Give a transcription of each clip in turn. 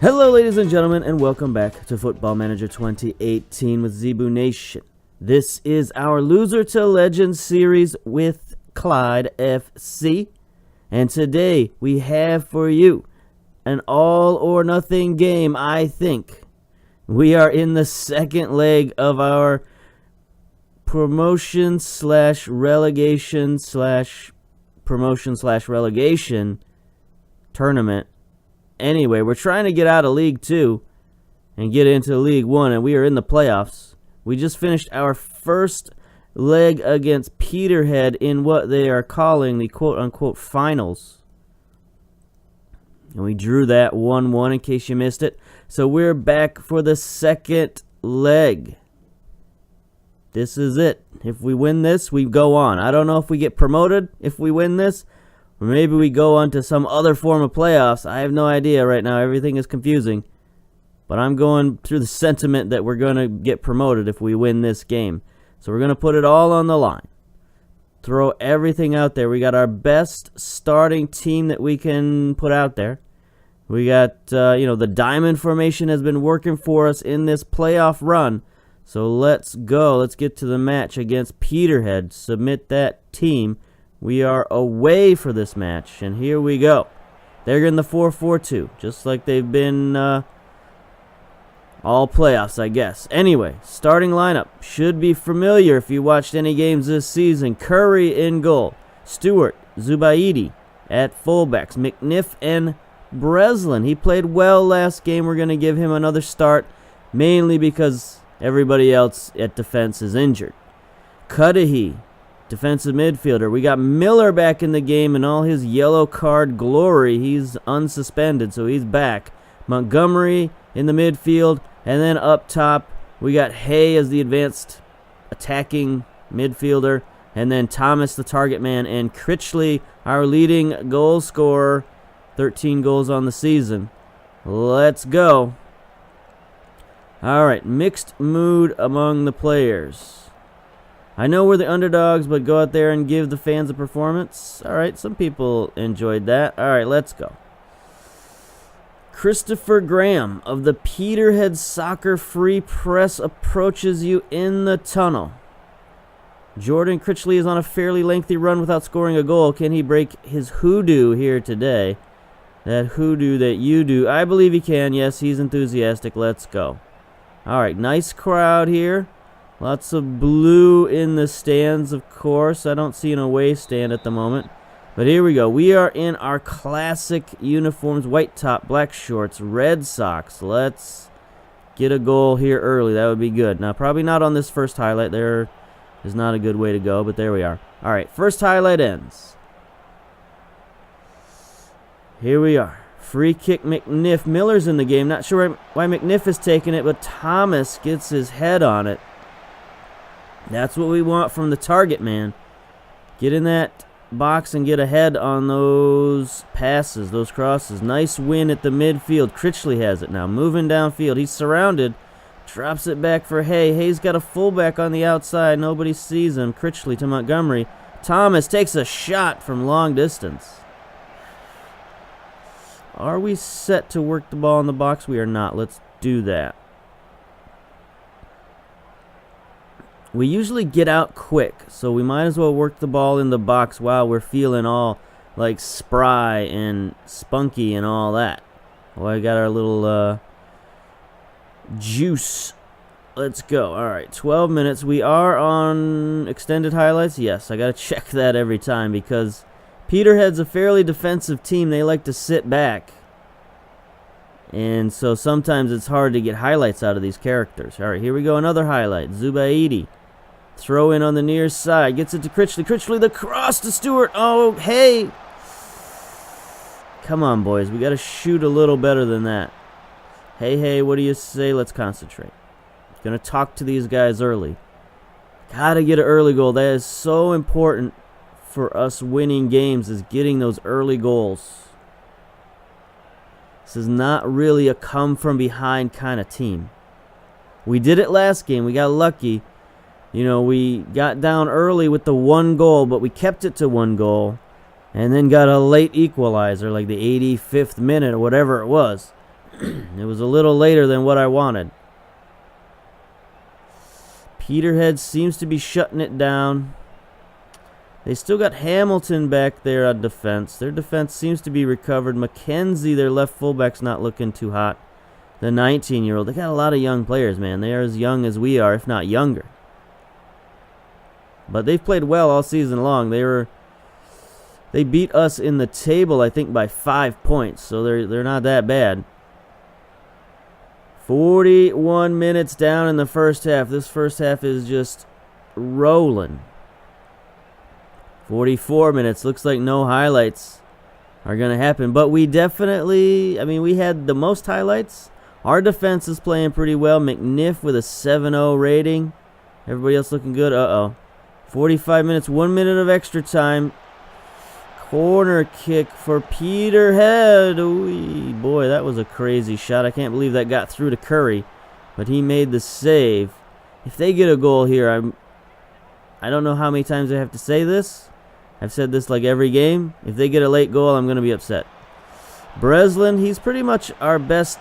Hello, ladies and gentlemen, and welcome back to Football Manager 2018 with Zebu Nation. This is our Loser to Legend series with Clyde FC, and today we have for you an all-or-nothing game, I think. We are in the second leg of our promotion/relegation/promotion/relegation tournament. Anyway, we're trying to get out of League 2 and get into League 1, and we are in the playoffs. We just finished our first leg against Peterhead in what they are calling the quote-unquote finals. And we drew that 1-1 in case you missed it. So we're back for the second leg. This is it. If we win this, we go on. I don't know if we get promoted if we win this, or maybe we go on to some other form of playoffs. I have no idea right now. Everything is confusing. But I'm going through the sentiment that we're going to get promoted if we win this game. So we're going to put it all on the line. Throw everything out there. We got our best starting team that we can put out there. We got, the diamond formation has been working for us in this playoff run. So let's go. Let's get to the match against Peterhead. Submit that team. We are away for this match, and here we go. They're in the 4-4-2, just like they've been all playoffs, I guess. Anyway, starting lineup should be familiar if you watched any games this season. Curry in goal. Stewart, Zubaidi at fullbacks. McNiff and Breslin. He played well last game. We're going to give him another start, mainly because everybody else at defense is injured. Cudahy, defensive midfielder. We got Miller back in the game in all his yellow card glory. He's unsuspended, so he's back. Montgomery in the midfield. And then up top, we got Hay as the advanced attacking midfielder. And then Thomas, the target man. And Critchley, our leading goal scorer. 13 goals on the season. Let's go. All right, mixed mood among the players. I know we're the underdogs, but go out there and give the fans a performance. All right, some people enjoyed that. All right, let's go. Christopher Graham of the Peterhead Soccer Free Press approaches you in the tunnel. Jordan Critchley is on a fairly lengthy run without scoring a goal. Can he break his hoodoo here today? That hoodoo that you do. I believe he can. Yes, he's enthusiastic. Let's go. All right, nice crowd here. Lots of blue in the stands, of course. I don't see an away stand at the moment. But here we go. We are in our classic uniforms. White top, black shorts, red socks. Let's get a goal here early. That would be good. Now, probably not on this first highlight. There is not a good way to go, but there we are. All right, first highlight ends. Here we are. Free kick, McNiff. Miller's in the game. Not sure why McNiff is taking it, but Thomas gets his head on it. That's what we want from the target man. Get in that box and get ahead on those passes, those crosses. Nice win at the midfield. Critchley has it now. Moving downfield. He's surrounded. Drops it back for Hay. Hay's got a fullback on the outside. Nobody sees him. Critchley to Montgomery. Thomas takes a shot from long distance. Are we set to work the ball in the box? We are not. Let's do that. We usually get out quick, so we might as well work the ball in the box while we're feeling all like spry and spunky and all that. Well, I got our little juice. Let's go. All right, 12 minutes. We are on extended highlights. Yes, I got to check that every time because Peterhead's a fairly defensive team. They like to sit back. And so sometimes it's hard to get highlights out of these characters. All right, here we go. Another highlight. Zubaidi. Throw in on the near side. Gets it to Critchley. Critchley, the cross to Stewart. Oh, hey. Come on, boys. We got to shoot a little better than that. Hey, what do you say? Let's concentrate. Going to talk to these guys early. Got to get an early goal. That is so important for us winning games, is getting those early goals. This is not really a come-from-behind kind of team. We did it last game. We got lucky. We got down early with the one goal, but we kept it to one goal. And then got a late equalizer, like the 85th minute or whatever it was. It was a little later than what I wanted. Peterhead seems to be shutting it down. They still got Hamilton back there on defense. Their defense seems to be recovered. McKenzie, their left fullback's not looking too hot. The 19-year-old. They got a lot of young players, man. They are as young as we are, if not younger. But they've played well all season long. They beat us in the table, I think, by 5 points. So they're not that bad. 41 minutes down in the first half. This first half is just rolling. 44 minutes. Looks like no highlights are going to happen. But we definitely, we had the most highlights. Our defense is playing pretty well. McNiff with a 7-0 rating. Everybody else looking good. 45 minutes, 1 minute of extra time. Corner kick for Peterhead. Ooh, boy, that was a crazy shot. I can't believe that got through to Curry. But he made the save. If they get a goal here, I don't know how many times I have to say this. I've said this like every game. If they get a late goal, I'm going to be upset. Breslin, he's pretty much our best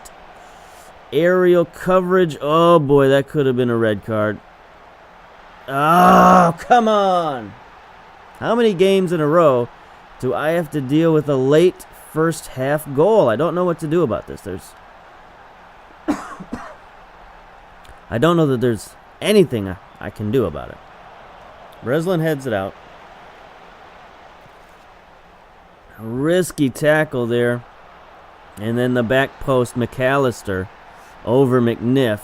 aerial coverage. Oh, boy, that could have been a red card. Oh, come on. How many games in a row do I have to deal with a late first half goal? I don't know what to do about this. I don't know that there's anything I can do about it. Breslin heads it out. Risky tackle there. And then the back post, McAllister over McNiff.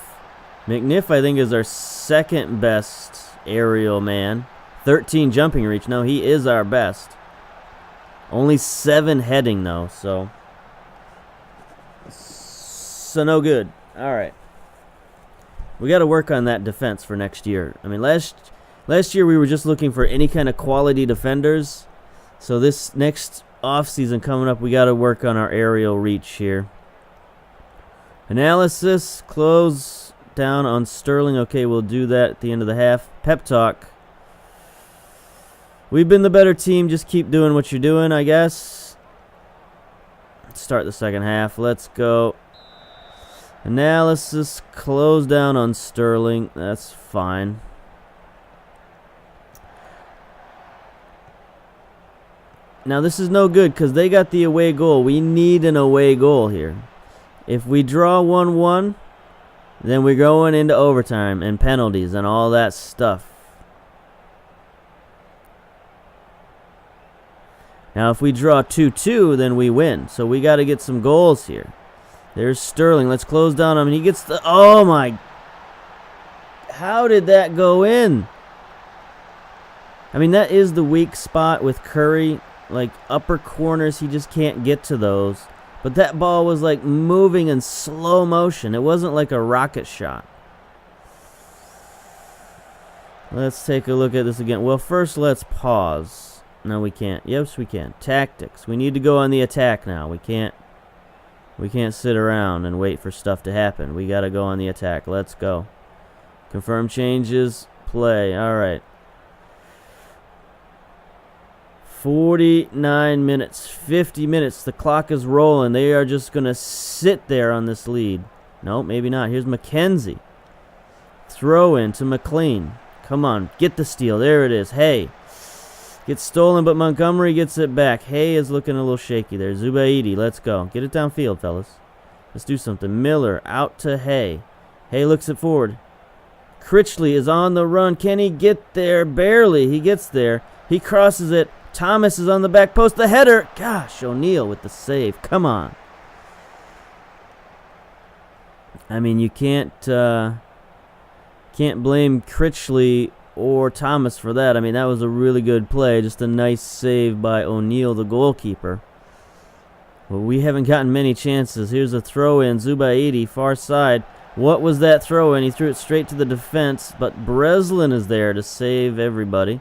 McNiff, I think, is our second best aerial man. 13 jumping reach. No, he is our best. Only 7 heading, though, so no good. All right. We got to work on that defense for next year. Last year we were just looking for any kind of quality defenders. So this next offseason coming up, we got to work on our aerial reach here. Analysis, close down on Sterling. Okay, we'll do that at the end of the half. Pep talk. We've been the better team. Just keep doing what you're doing, I guess. Let's start the second half. Let's go. Analysis, close down on Sterling. That's fine. Now, this is no good because they got the away goal. We need an away goal here. If we draw 1-1, then we're going into overtime and penalties and all that stuff. Now, if we draw 2-2, then we win. So we got to get some goals here. There's Sterling. Let's close down on him. He gets the... Oh, my... How did that go in? That is the weak spot with Curry. Like, upper corners, he just can't get to those. But that ball was, like, moving in slow motion. It wasn't like a rocket shot. Let's take a look at this again. Well, first, let's pause. No, we can't. Yes, we can. Tactics. We need to go on the attack now. We can't sit around and wait for stuff to happen. We got to go on the attack. Let's go. Confirm changes. Play. All right. 49 minutes. 50 minutes. The clock is rolling. They are just going to sit there on this lead. No, maybe not. Here's McKenzie. Throw in to McLean. Come on. Get the steal. There it is. Hay. Gets stolen, but Montgomery gets it back. Hay is looking a little shaky there. Zubaidi, let's go. Get it downfield, fellas. Let's do something. Miller out to Hay. Hay looks it forward. Critchley is on the run. Can he get there? Barely. He gets there. He crosses it. Thomas is on the back post. The header. Gosh, O'Neal with the save. Come on. You can't blame Critchley or Thomas for that. That was a really good play. Just a nice save by O'Neal, the goalkeeper. Well, we haven't gotten many chances. Here's a throw-in. Zubaidi, far side. What was that throw-in? He threw it straight to the defense, but Breslin is there to save everybody.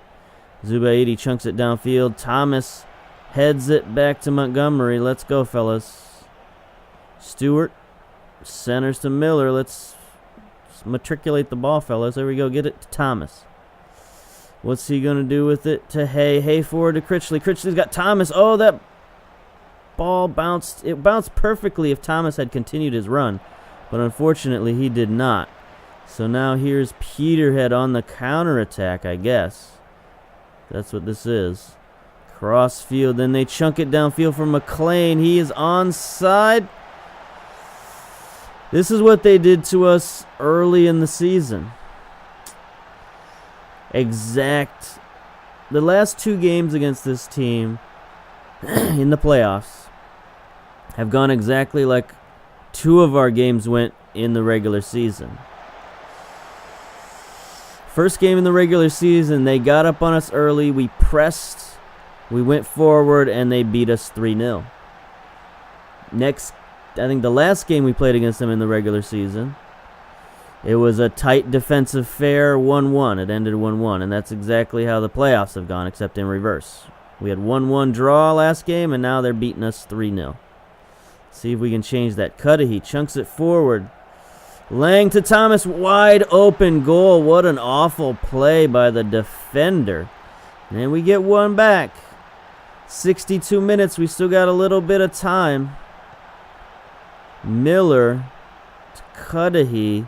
Zubaidi chunks it downfield. Thomas heads it back to Montgomery. Let's go, fellas. Stewart centers to Miller. Let's matriculate the ball, fellas. There we go. Get it to Thomas. What's he going to do with it? To Hay. Hay forward to Critchley. Critchley's got Thomas. Oh, that ball bounced. It bounced perfectly if Thomas had continued his run, but unfortunately he did not. So now here's Peterhead on the counterattack, I guess. That's what this is. Cross field, then they chunk it downfield for McLean. He is onside. This is what they did to us early in the season. The last 2 games against this team in the playoffs have gone exactly like 2 of our games went in the regular season. First game in the regular season, they got up on us early. We pressed, we went forward, and they beat us 3-0. Next, I think the last game we played against them in the regular season, it was a tight defensive fair 1-1. It ended 1-1, and that's exactly how the playoffs have gone, except in reverse. We had 1-1 draw last game, and now they're beating us 3-0. See if we can change that. Cudahy chunks it forward. Lang to Thomas, wide open goal. What an awful play by the defender. And we get one back. 62 minutes, we still got a little bit of time. Miller to Cudahy.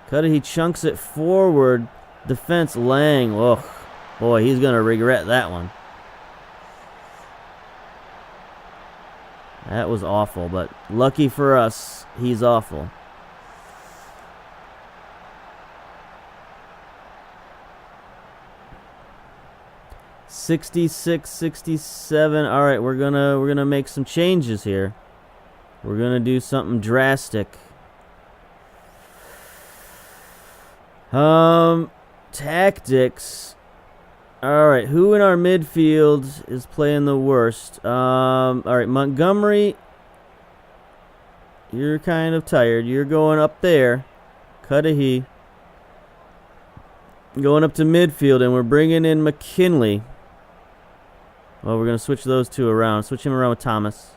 Cudahy chunks it forward. Defense, Lang. Oh, boy, he's going to regret that one. That was awful, but lucky for us, he's awful. '66, 67. All right, we're gonna make some changes here. We're gonna do something drastic. Tactics. All right, who in our midfield is playing the worst? All right, Montgomery. You're kind of tired. You're going up there. Cudahy. Going up to midfield, and we're bringing in McKinley. Well, we're going to switch those 2 around. Switch him around with Thomas.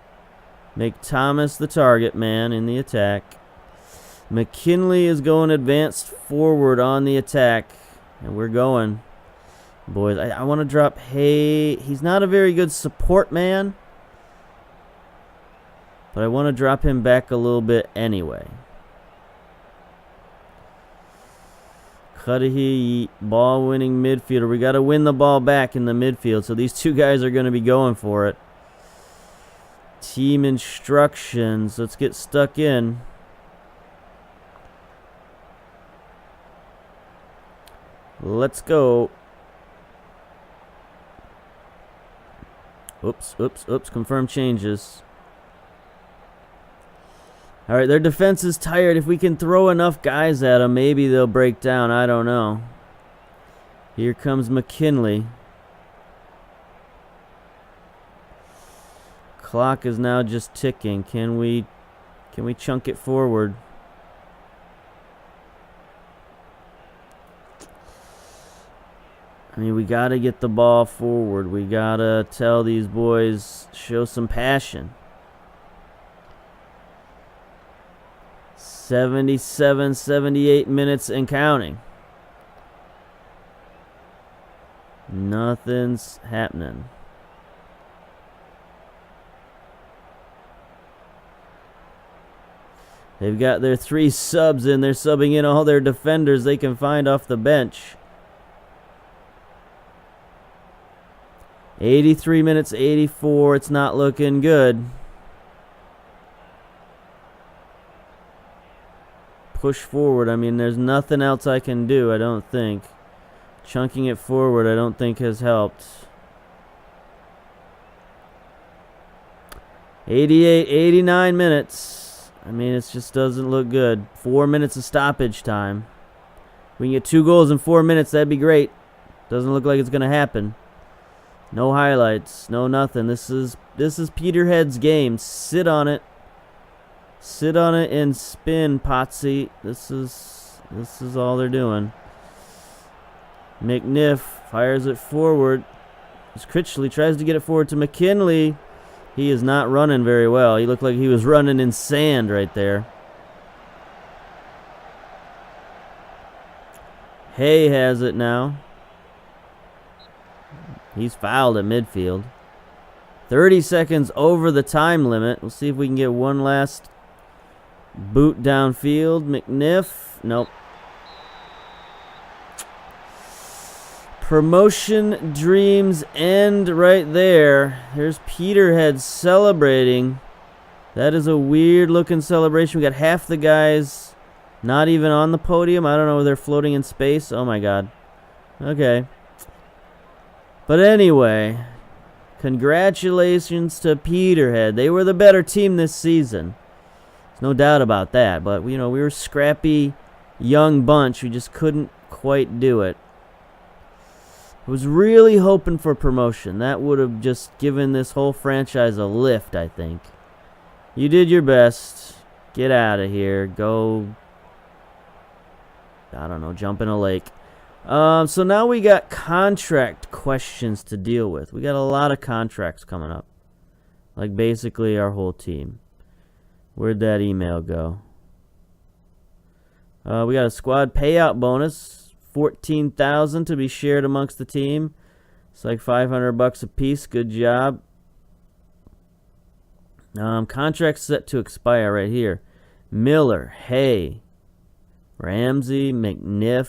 Make Thomas the target man in the attack. McKinley is going advanced forward on the attack. And we're going. Boys, I want to drop Hay. He's not a very good support man. But I want to drop him back a little bit anyway. Cudahy, ball-winning midfielder. We got to win the ball back in the midfield, so these 2 guys are going to be going for it. Team instructions. Let's get stuck in. Let's go. Oops. Confirm changes. All right, their defense is tired. If we can throw enough guys at them, maybe they'll break down. I don't know. Here comes McKinley. Clock is now just ticking. Can we chunk it forward? I mean, we got to get the ball forward. We got to tell these boys, show some passion. 77, 78 minutes and counting. Nothing's happening. They've got their 3 subs in. They're subbing in all their defenders they can find off the bench. 83 minutes, 84. It's not looking good. Push forward. I mean, there's nothing else I can do, I don't think. Chunking it forward, I don't think has helped. 88, 89 minutes. I mean, it just doesn't look good. 4 minutes of stoppage time. We can get 2 goals in 4 minutes, that'd be great. Doesn't look like it's going to happen. No highlights, no nothing. This is Peterhead's game. Sit on it. Sit on it and spin, Potsy. This is all they're doing. McNiff fires it forward. Critchley tries to get it forward to McKinley. He is not running very well. He looked like he was running in sand right there. Hay has it now. He's fouled at midfield. 30 seconds over the time limit. We'll see if we can get one last boot downfield. McNiff. Nope. Promotion dreams end right there. Here's Peterhead celebrating. That is a weird looking celebration. We got half the guys not even on the podium. I don't know if they're floating in space. Oh my god. Okay. But anyway, congratulations to Peterhead. They were the better team this season. There's no doubt about that. But, you know, we were a scrappy, young bunch. We just couldn't quite do it. I was really hoping for promotion. That would have just given this whole franchise a lift, I think. You did your best. Get out of here. Go, I don't know, jump in a lake. So now we got contract questions to deal with. We got a lot of contracts coming up. Like basically our whole team. Where'd that email go? We got a squad payout bonus. $14,000 to be shared amongst the team. It's like $500 a piece. Good job. Contracts set to expire right here. Miller, Hay, Ramsey, McNiff,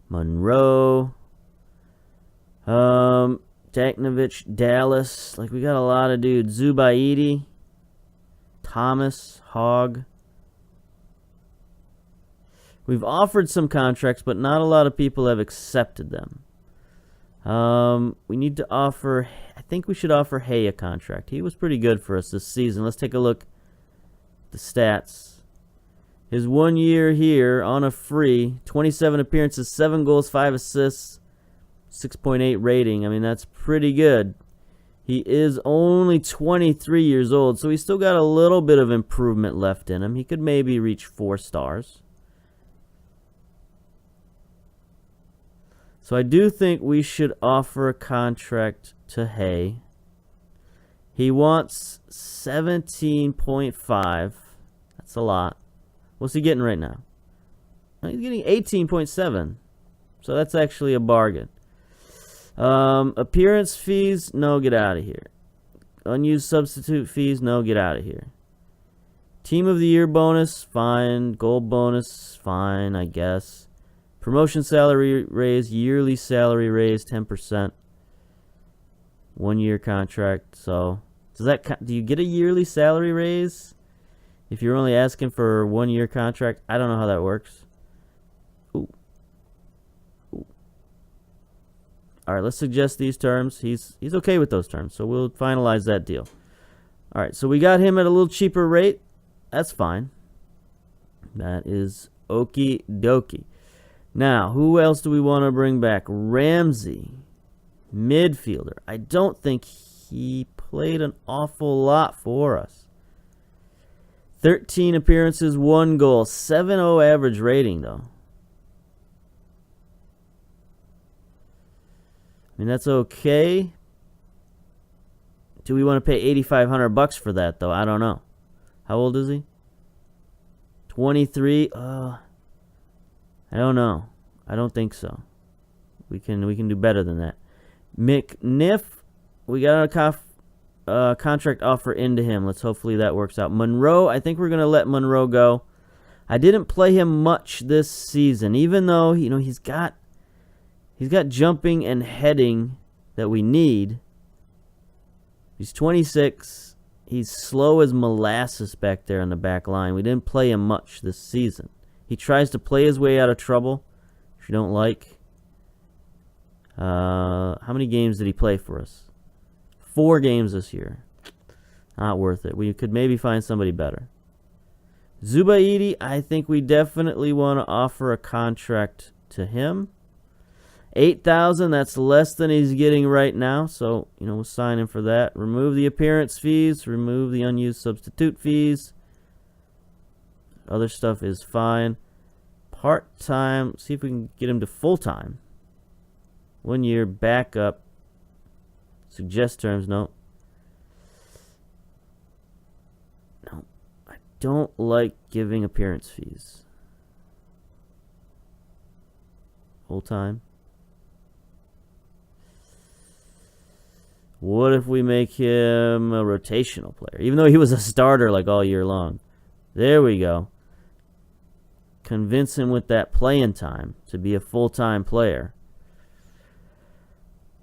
Monroe, Daknovich, Dallas. Like, we got a lot of dudes. Zubaidi, Thomas, Hogg. We've offered some contracts, but not a lot of people have accepted them. We need to offer, I think we should offer Hay a contract. He was pretty good for us this season. Let's take a look at the stats. His 1 year here on a free, 27 appearances, 7 goals, 5 assists, 6.8 rating. I mean, that's pretty good. He is only 23 years old, so he's still got a little bit of improvement left in him. He could maybe reach 4 stars. So I do think we should offer a contract to Hay. He wants 17.5. That's a lot. What's he getting right now? He's getting 18.7. So that's actually a bargain. Appearance fees, no, get out of here. Unused substitute fees, no, get out of here. Team of the year bonus, fine. Gold bonus, fine, I guess. Promotion salary raise, yearly salary raise, 10%. 1 year contract. So, do you get a yearly salary raise if you're only asking for 1 year contract? I don't know how that works. Ooh. Ooh. All right, let's suggest these terms. He's okay with those terms, so we'll finalize that deal. All right, so we got him at a little cheaper rate. That's fine. That is okie dokie. Now, who else do we want to bring back? Ramsey, midfielder. I don't think he played an awful lot for us. 13 appearances, 1 goal, 7.0 average rating, though. I mean, that's okay. Do we want to pay $8,500 for that, though? I don't know. How old is he? 23. I don't know. I don't think so. We can do better than that. McNiff, we got a contract offer into him. Let's hopefully that works out. Monroe, I think we're gonna let Monroe go. I didn't play him much this season, even though he's got jumping and heading that we need. He's 26. He's slow as molasses back there in the back line. We didn't play him much this season. He tries to play his way out of trouble, which you don't like. How many games did he play for us? 4 games this year. Not worth it. We could maybe find somebody better. Zubaidi, I think we definitely want to offer a contract to him. $8,000, that's less than he's getting right now, so we'll sign him for that. Remove the appearance fees, remove the unused substitute fees. Other stuff is fine. Part-time, see if we can get him to full-time. 1 year backup. Suggest terms, no. No, I don't like giving appearance fees. Full-time. What if we make him a rotational player? Even though he was a starter like all year long. There we go. Convince him with that playing time to be a full-time player.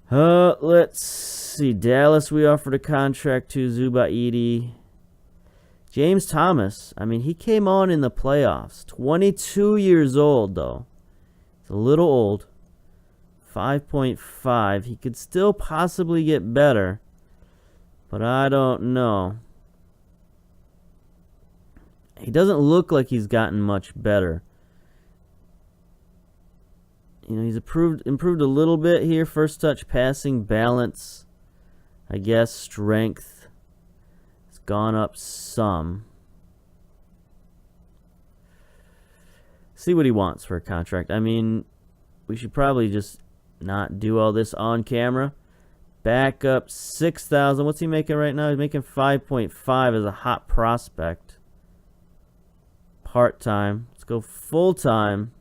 Let's see. Dallas, we offered a contract to Zubaidi. James Thomas. I mean, he came on in the playoffs. 22 years old, though. It's a little old. 5.5. He could still possibly get better, but I don't know. He doesn't look like he's gotten much better. You know, he's improved a little bit here. First touch, passing, balance, I guess, strength. It's gone up some. See what he wants for a contract. I mean, we should probably just not do all this on camera. Back up 6,000. What's he making right now? He's making 5.5 as a hot prospect. Part-time. Let's go full-time.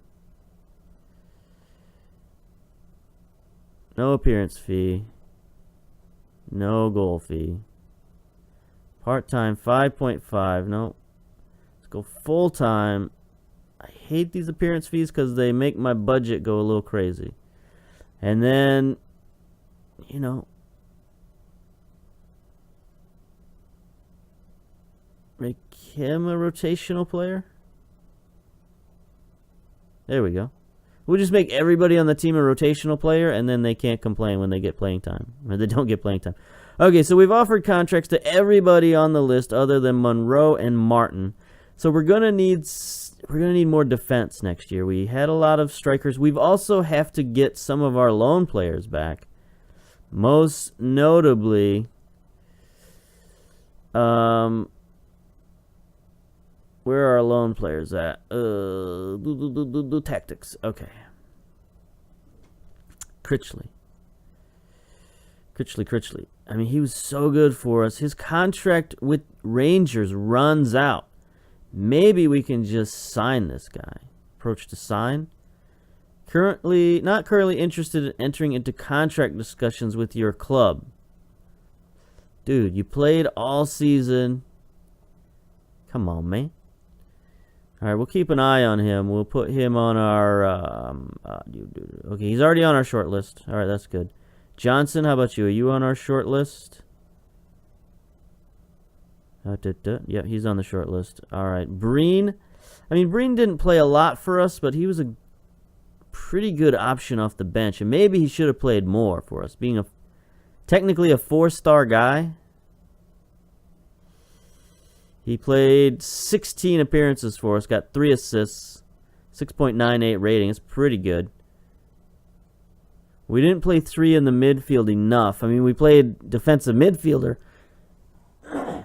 No appearance fee. No goal fee. Part-time 5.5. No. Let's go full-time. I hate these appearance fees because they make my budget go a little crazy. And then, you know, make him a rotational player. There we go. We'll just make everybody on the team a rotational player, and then they can't complain when they get playing time. Or they don't get playing time. Okay, so we've offered contracts to everybody on the list other than Monroe and Martin. So we're gonna need more defense next year. We had a lot of strikers. We've also have to get some of our loan players back. Most notably, where are our loan players at? Tactics. Okay. Critchley. I mean, he was so good for us. His contract with Rangers runs out. Maybe we can just sign this guy. Approach to sign. Not currently interested in entering into contract discussions with your club. Dude, you played all season. Come on, man. All right, we'll keep an eye on him. We'll put him on our... okay, he's already on our short list. All right, that's good. Johnson, how about you? Are you on our short list? Yeah, he's on the short list. All right, Breen. I mean, Breen didn't play a lot for us, but he was a pretty good option off the bench. And maybe he should have played more for us, being technically a 4-star guy. He played 16 appearances for us, got 3 assists, 6.98 rating. It's pretty good. We didn't play 3 in the midfield enough. I mean, we played defensive midfielder.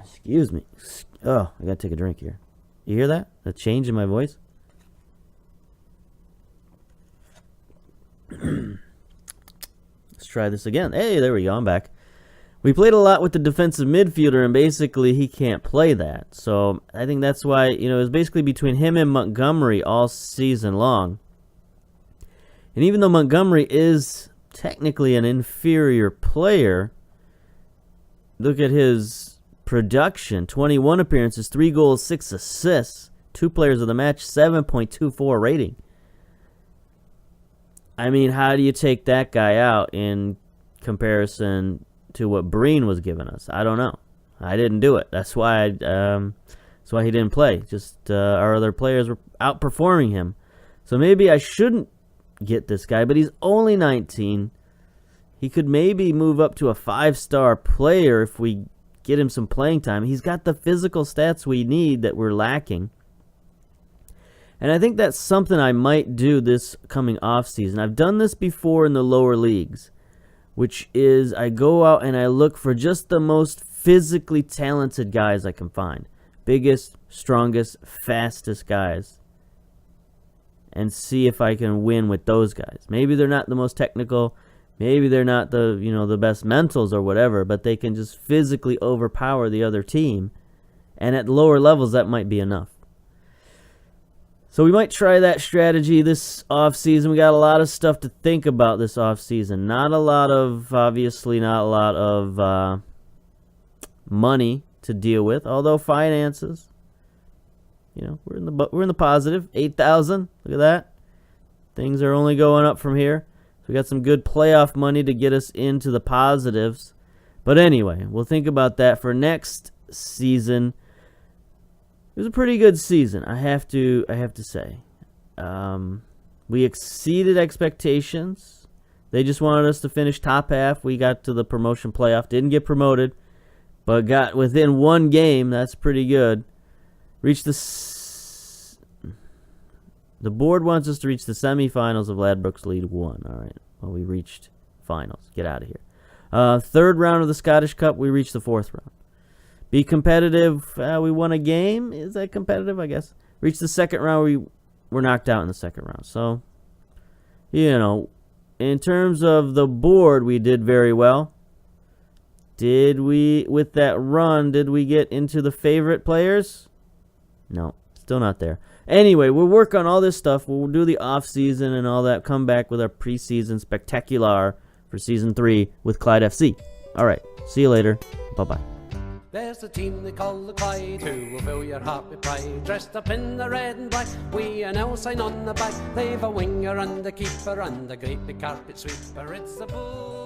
Excuse me. Oh, I gotta take a drink here. You hear that? The change in my voice? Let's try this again. Hey, there we go. I'm back. We played a lot with the defensive midfielder, and basically he can't play that. So I think that's why, you know, it was basically between him and Montgomery all season long. And even though Montgomery is technically an inferior player, look at his production. 21 appearances, 3 goals, 6 assists, 2 players of the match, 7.24 rating. I mean, how do you take that guy out in comparison to what Breen was giving us? I don't know. I didn't do it. That's why he didn't play. Just our other players were outperforming him. So maybe I shouldn't get this guy, but he's only 19. He could maybe move up to a 5-star player if we get him some playing time. He's got the physical stats we need that we're lacking. And I think that's something I might do this coming off season. I've done this before in the lower leagues, which is I go out and I look for just the most physically talented guys I can find. Biggest, strongest, fastest guys. And see if I can win with those guys. Maybe they're not the most technical. Maybe they're not the best mentals or whatever, but they can just physically overpower the other team. And at lower levels, that might be enough. So we might try that strategy this offseason. We got a lot of stuff to think about this offseason. Obviously not a lot of money to deal with. Although finances, we're in the positive. 8,000. Look at that. Things are only going up from here. So we got some good playoff money to get us into the positives. But anyway, we'll think about that for next season. It was a pretty good season, I have to say. We exceeded expectations. They just wanted us to finish top half. We got to the promotion playoff. Didn't get promoted, but got within one game. That's pretty good. Reached the board wants us to reach the semifinals of Ladbrokes League 1. All right. Well, we reached finals. Get out of here. Third round of the Scottish Cup, we reached the fourth round. Be competitive. We won a game. Is that competitive? I guess. Reached the second round. We were knocked out in the second round. So, in terms of the board, we did very well. With that run, did we get into the favorite players? No, still not there. Anyway, we'll work on all this stuff. We'll do the off season and all that. Come back with our preseason spectacular for season 3 with Clyde FC. All right. See you later. Bye-bye. There's a team they call the Clyde, who will fill your heart with pride. Dressed up in the red and black, we an L sign on the back. They've a winger and a keeper and a great big carpet sweeper. It's Zebu.